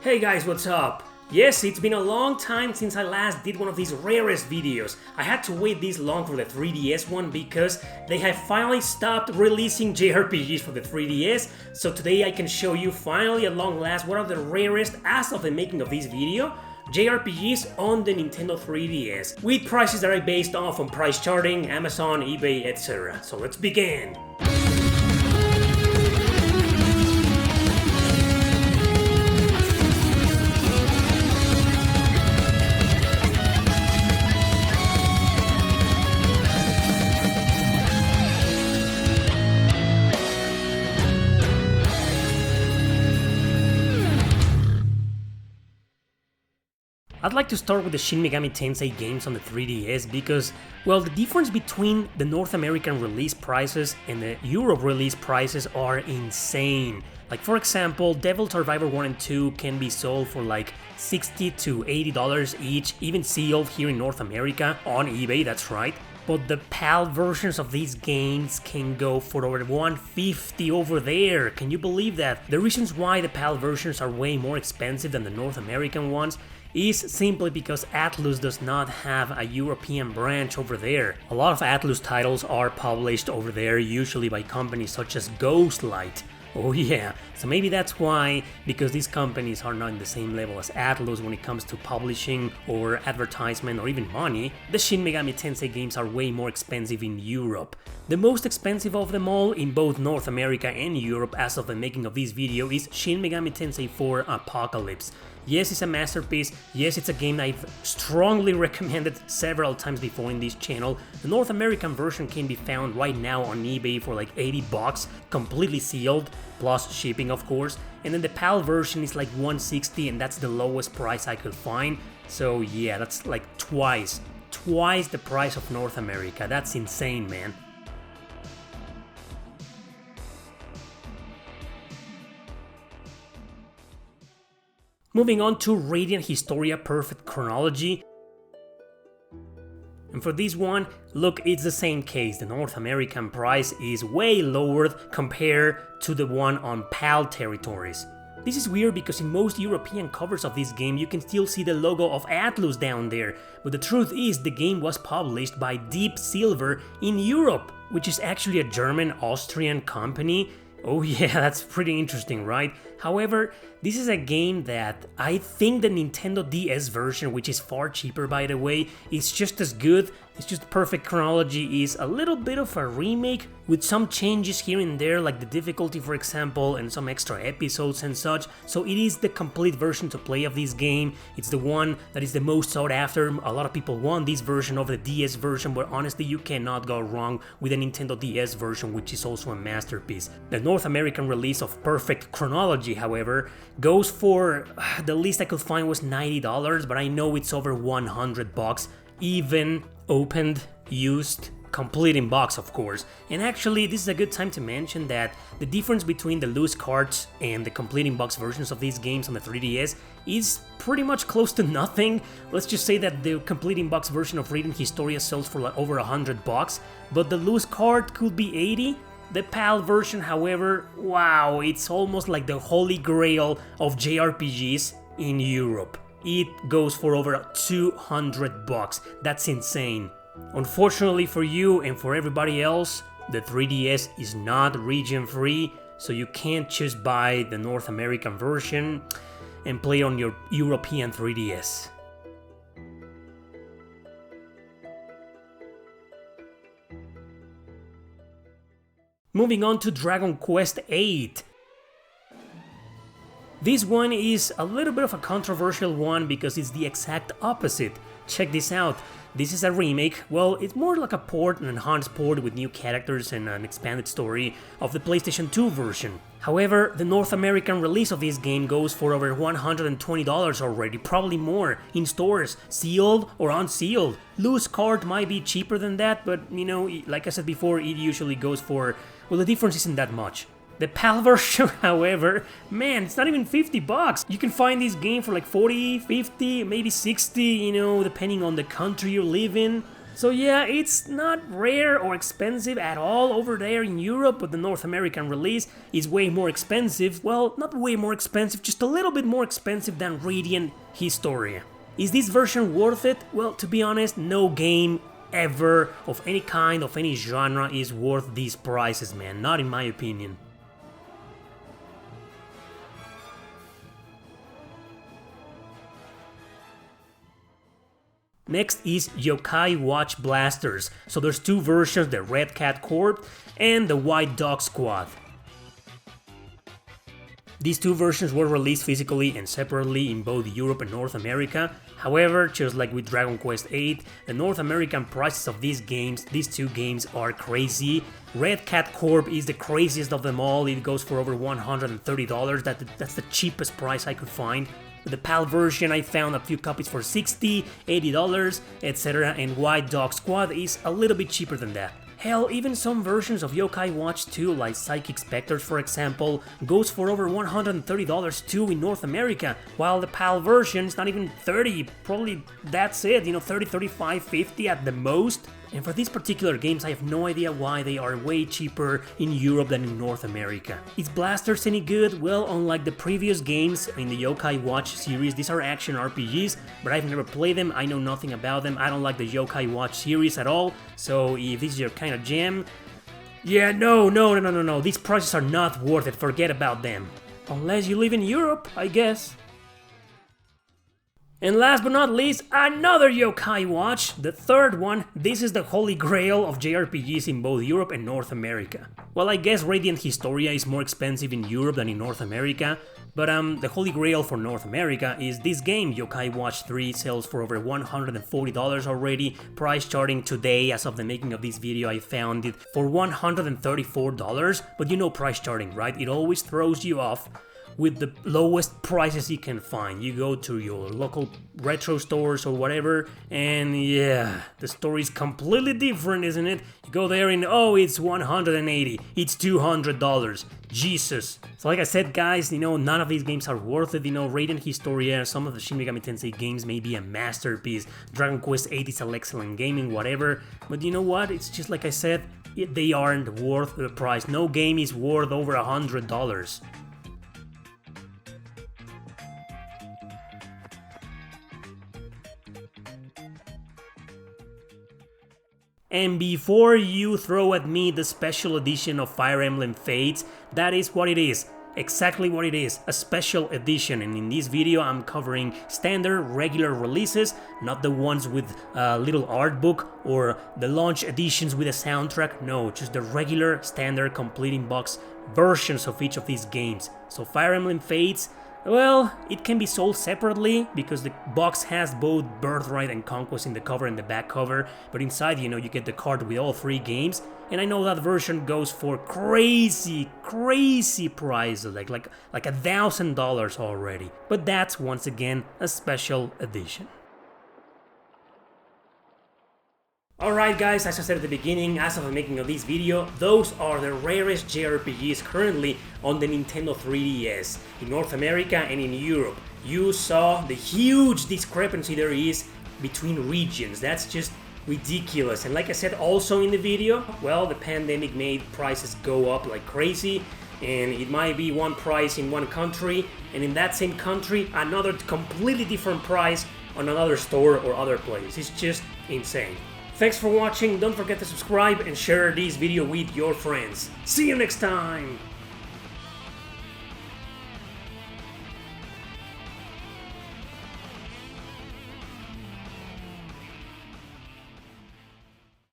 Hey guys, what's up? Yes, it's been a long time since I last did one of these rarest videos. I had to wait this long for the 3DS one because they have finally stopped releasing JRPGs for the 3DS. So today I can show you finally at long last what are the rarest as of the making of this video JRPGs on the Nintendo 3DS, with prices that are based off on price charting, Amazon, eBay, etc. So let's begin! I'd like to start with the Shin Megami Tensei games on the 3DS because, well, the difference between the North American release prices and the Europe release prices are insane. Like, for example, Devil Survivor 1 and 2 can be sold for like $60 to $80 each, even sealed here in North America on eBay, that's right. But the PAL versions of these games can go for over $150 over there. Can you believe that? The reasons why the PAL versions are way more expensive than the North American ones is simply because Atlus does not have a European branch over there. A lot of Atlus titles are published over there, usually by companies such as Ghostlight. Oh yeah, so maybe that's why, because these companies are not in the same level as Atlus when it comes to publishing or advertisement or even money, the Shin Megami Tensei games are way more expensive in Europe. The most expensive of them all in both North America and Europe as of the making of this video is Shin Megami Tensei 4 Apocalypse. Yes, it's a masterpiece, yes, it's a game I've strongly recommended several times before in this channel. The North American version can be found right now on eBay for like $80, completely sealed, plus shipping of course, and then the PAL version is like $160 and that's the lowest price I could find. So yeah, that's like twice the price of North America. That's insane, man. Moving on to Radiant Historia Perfect Chronology. And for this one, look, it's the same case. The North American price is way lower compared to the one on PAL territories. This is weird because in most European covers of this game you can still see the logo of Atlus down there, but the truth is the game was published by Deep Silver in Europe, which is actually a German-Austrian company. Oh yeah, that's pretty interesting, right? However, this is a game that I think the Nintendo DS version, which is far cheaper by the way, is just as good. It's just Perfect Chronology is a little bit of a remake with some changes here and there, like the difficulty for example, and some extra episodes and such. So it is the complete version to play of this game. It's the one that is the most sought after. A lot of people want this version over the DS version, but honestly you cannot go wrong with the Nintendo DS version, which is also a masterpiece. The North American release of Perfect Chronology, however, goes for, the least I could find was $90, but I know it's over $100, even opened, used, complete in box of course. And actually this is a good time to mention that the difference between the loose cards and the complete in box versions of these games on the 3DS is pretty much close to nothing. Let's just say that the complete in box version of Radiant Historia sells for like over $100, but the loose card could be $80. The PAL version, however, wow, it's almost like the holy grail of JRPGs in Europe. It goes for over $200. That's insane. Unfortunately for you and for everybody else, the 3DS is not region free, so you can't just buy the North American version and play on your European 3DS. Moving on to Dragon Quest VIII. This one is a little bit of a controversial one because it's the exact opposite. Check this out. This is a remake, well, it's more like a port, an enhanced port with new characters and an expanded story of the PlayStation 2 version. However, the North American release of this game goes for over $120 already, probably more, in stores, sealed or unsealed. Loose card might be cheaper than that, but you know, like I said before, it usually goes for, well, the difference isn't that much. The PAL version, however, man, it's not even $50. You can find this game for like 40, 50, maybe 60, you know, depending on the country you live in. So yeah, it's not rare or expensive at all over there in Europe, but the North American release is way more expensive. Well, not way more expensive, just a little bit more expensive than Radiant Historia. Is this version worth it? Well, to be honest, no game ever of any kind, of any genre is worth these prices, man. Not in my opinion. Next is Yokai Watch Blasters. So there's two versions, the Red Cat Corp and the White Dog Squad. These two versions were released physically and separately in both Europe and North America. However, just like with Dragon Quest VIII, the North American prices of these two games are crazy. Red Cat Corp is the craziest of them all, it goes for over $130, that's the cheapest price I could find. With the PAL version I found a few copies for $60, $80, etc. and White Dog Squad is a little bit cheaper than that. Hell, even some versions of Yokai Watch 2, like Psychic Spectres for example, goes for over $130 too in North America, while the PAL version is not even $30, probably that's it, you know, $30, $35, $50 at the most. And for these particular games, I have no idea why they are way cheaper in Europe than in North America. Is Blasters any good? Well, unlike the previous games in the Yokai Watch series, these are action RPGs, but I've never played them, I know nothing about them, I don't like the Yokai Watch series at all, so if this is your kind of jam, yeah, no, these prices are not worth it, forget about them. Unless you live in Europe, I guess. And last but not least, another Yokai Watch, the third one. This is the holy grail of JRPGs in both Europe and North America. Well, I guess Radiant Historia is more expensive in Europe than in North America, but the holy grail for North America is this game. Yokai Watch 3 sells for over $140 already, price charting today, as of the making of this video I found it for $134, but you know price charting, right? It always throws you off with the lowest prices you can find. You go to your local retro stores or whatever, and yeah, the story is completely different, isn't it? You go there and oh, it's $180, it's $200, Jesus. So like I said, guys, you know, none of these games are worth it. You know, Radiant Historia, some of the Shin Megami Tensei games may be a masterpiece, Dragon Quest VIII is an excellent gaming, whatever, but you know what, it's just like I said, they aren't worth the price. No game is worth over $100. And before you throw at me the special edition of Fire Emblem Fates, that is what it is. Exactly what it is, a special edition, and in this video I'm covering standard regular releases, not the ones with a little art book or the launch editions with a soundtrack, no, just the regular standard complete in box versions of each of these games. So Fire Emblem Fates, well, it can be sold separately because the box has both Birthright and Conquest in the cover and the back cover, but inside, you know, you get the card with all three games, and I know that version goes for crazy prices, like $1,000 already, but that's once again a special edition. Alright guys, as I said at the beginning, as of the making of this video, those are the rarest JRPGs currently on the Nintendo 3DS in North America and in Europe. You saw the huge discrepancy there is between regions, that's just ridiculous. And like I said also in the video, well, the pandemic made prices go up like crazy, and it might be one price in one country, and in that same country another completely different price on another store or other place. It's just insane. Thanks for watching, don't forget to subscribe and share this video with your friends. See you next time!